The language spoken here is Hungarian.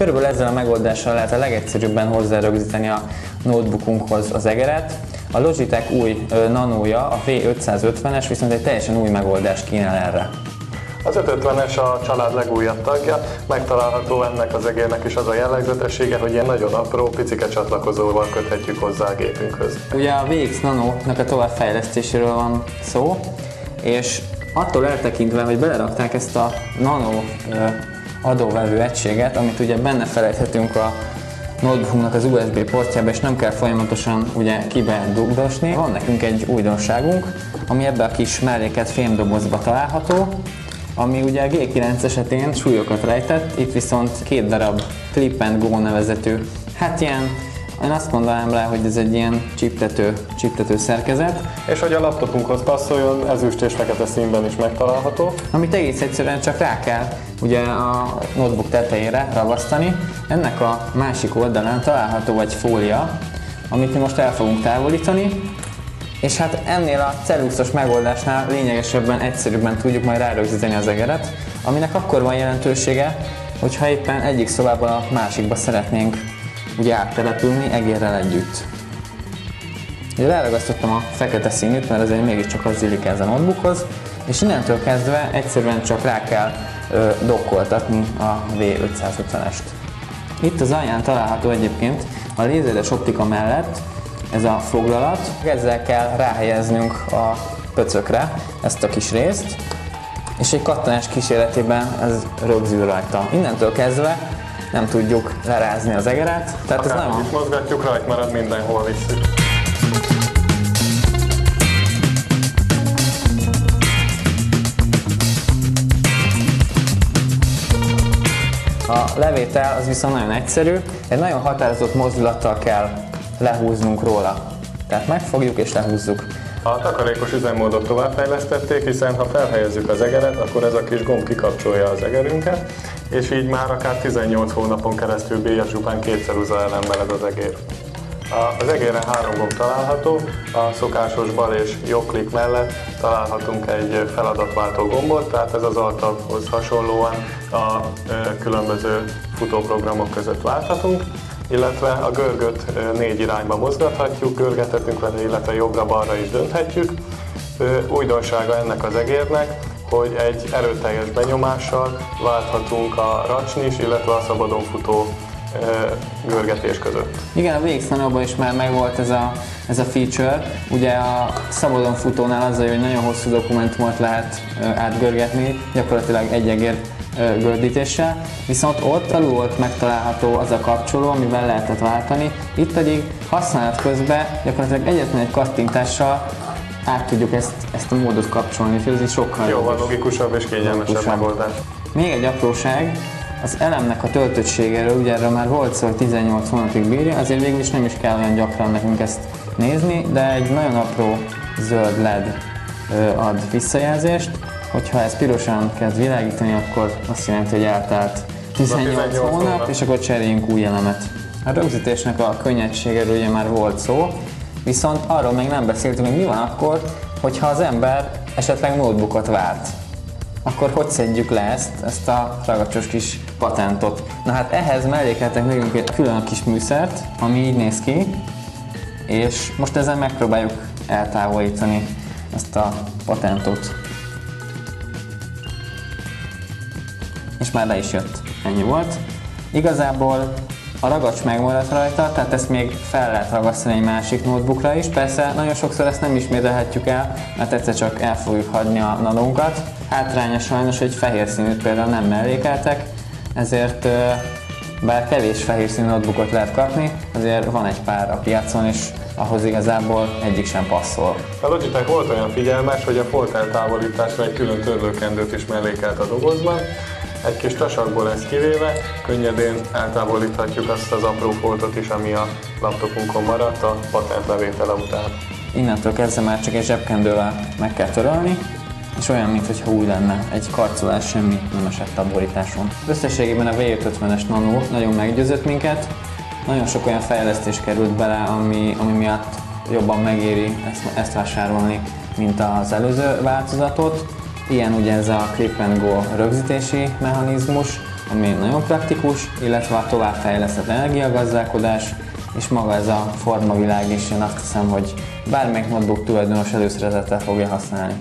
Körülbelül ezzel a megoldással lehet a legegyszerűbben hozzárögzíteni a notebookunkhoz az egeret. A Logitech új Nanoja, a V550-es viszont egy teljesen új megoldást kínál erre. Az 550-es a család legújabb tagja, megtalálható ennek az egérnek is az a jellegzetessége, hogy ilyen nagyon apró, picike csatlakozóval köthetjük hozzá a gépünkhöz. Ugye a VX Nano-nak a továbbfejlesztéséről van szó, és attól eltekintve, hogy belerakták ezt a Nano adóvevő egységet, amit ugye benne felejthetünk a notebookunknak az USB portjába, és nem kell folyamatosan ugye kibe dugdosni. Van nekünk egy újdonságunk, ami ebbe a kis melléket fémdobozba található, ami ugye a G9 esetén súlyokat rejtett, itt viszont 2 darab Clip and Go nevezetű, hát ilyen, én azt mondanám rá, hogy ez egy ilyen csiptető szerkezet. És hogy a laptopunkhoz passzoljon, ezüst és fekete színben is megtalálható. Amit egész egyszerűen csak rá kell ugye a notebook tetejére ragasztani. Ennek a másik oldalán található egy fólia, amit mi most el fogunk távolítani, és hát ennél a celluszos megoldásnál lényegesebben, egyszerűbben tudjuk majd rárögzíteni az egeret, aminek akkor van jelentősége, hogyha éppen egyik szobából a másikba szeretnénk ugye áttelepülni egérrel együtt. Ugye ráragasztottam a fekete színűt, mert azért mégiscsak az illik ez a notebookhoz, és innentől kezdve egyszerűen csak rá kell dokkoltatni a V550-est. Itt az alján található egyébként a lézeres optika mellett ez a foglalat, ezzel kell ráhelyeznünk a pöcökre ezt a kis részt, és egy kattanás kíséretében ez rögzül rajta. Innentől kezdve nem tudjuk lerázni az egeret. Tehát ez nem is mozgatjuk, rajt marad, mindenhol visszük. A levétel az viszont nagyon egyszerű, egy nagyon határozott mozdulattal kell lehúznunk róla. Tehát megfogjuk és lehúzzuk. A takarékos üzemmódot továbbfejlesztették, hiszen ha felhelyezzük az egeret, akkor ez a kis gomb kikapcsolja az egerünket, és így már akár 18 hónapon keresztül bírja csupán 2 ceruza ellenben ez az egér. Az egéren 3 gomb található, a szokásos bal és jobb klik mellett találhatunk egy feladatváltó gombot, tehát ez az Alt-tabhoz hasonlóan a különböző futóprogramok között válthatunk, illetve a görgöt 4 irányba mozgathatjuk, görgethetünk vele, illetve jobbra-balra is dönthetjük. Újdonsága ennek az egérnek, hogy egy erőteljes benyomással válthatunk a racsnis, illetve a szabadon futó görgetés között. Igen, a VX Nano-ban is már megvolt ez a feature. Ugye a szabadon futónál az, hogy nagyon hosszú dokumentumot lehet átgörgetni, gyakorlatilag egy egér gördítéssel, viszont ott alul volt megtalálható az a kapcsoló, amivel lehetett váltani, itt pedig használat közben gyakorlatilag egyetlen egy kattintással át tudjuk ezt a módot kapcsolni, úgyhogy ez is sokkal jóval logikusabb és kényelmesebb megoldás. Még egy apróság, az elemnek a töltöttségéről, ugye erről már volt szó, hogy 18 hónapig bírja, azért végül is nem is kell olyan gyakran nekünk ezt nézni, de egy nagyon apró zöld LED ad visszajelzést. Hogyha ez pirosan kezd világítani, akkor azt jelenti, hogy eltelt 18 hónap, és akkor cseréljünk új elemet. A rögzítésnek a könnyedségéről ugye már volt szó, viszont arról még nem beszéltünk, hogy mi van akkor, hogyha az ember esetleg notebookot várt. Akkor hogy szedjük le ezt a ragacsos kis patentot? Na hát ehhez mellékeltek nekünk egy külön kis műszert, ami így néz ki, és most ezen megpróbáljuk eltávolítani ezt a patentot. És már le is jött. Ennyi volt. Igazából a ragacs megmaradt rajta, tehát ezt még fel lehet ragasztani egy másik notebookra is. Persze nagyon sokszor ezt nem ismételhetjük el, mert egyszer csak el fogjuk hagyni a nanónkat. Hátránya sajnos, hogy fehér színűt például nem mellékeltek, ezért bár kevés fehér színű notebookot lehet kapni, azért van egy pár a piacon, és ahhoz igazából egyik sem passzol. A Logitech volt olyan figyelmes, hogy a folt eltávolításra egy külön törlőkendőt is mellékelt a dobozban. Egy kis tasakból ezt kivéve, könnyedén eltávolíthatjuk azt az apró foltot is, ami a laptopunkon maradt a patent levétele után. Innentől kezdve már csak egy zsebkendővel meg kell törölni, és olyan, mintha új lenne, egy karcolás, semmi nem esett a borításon. Összességében a V550-es Nano nagyon meggyőzött minket, nagyon sok olyan fejlesztés került bele, ami miatt jobban megéri ezt vásárolni, mint az előző változatot. Ilyen ugye ez a Clip and Go rögzítési mechanizmus, ami nagyon praktikus, illetve a továbbfejlesztett energiagazdálkodás, és maga ez a formavilág is, én azt hiszem, hogy bármelyik notebook tulajdonos előszeretettel fogja használni.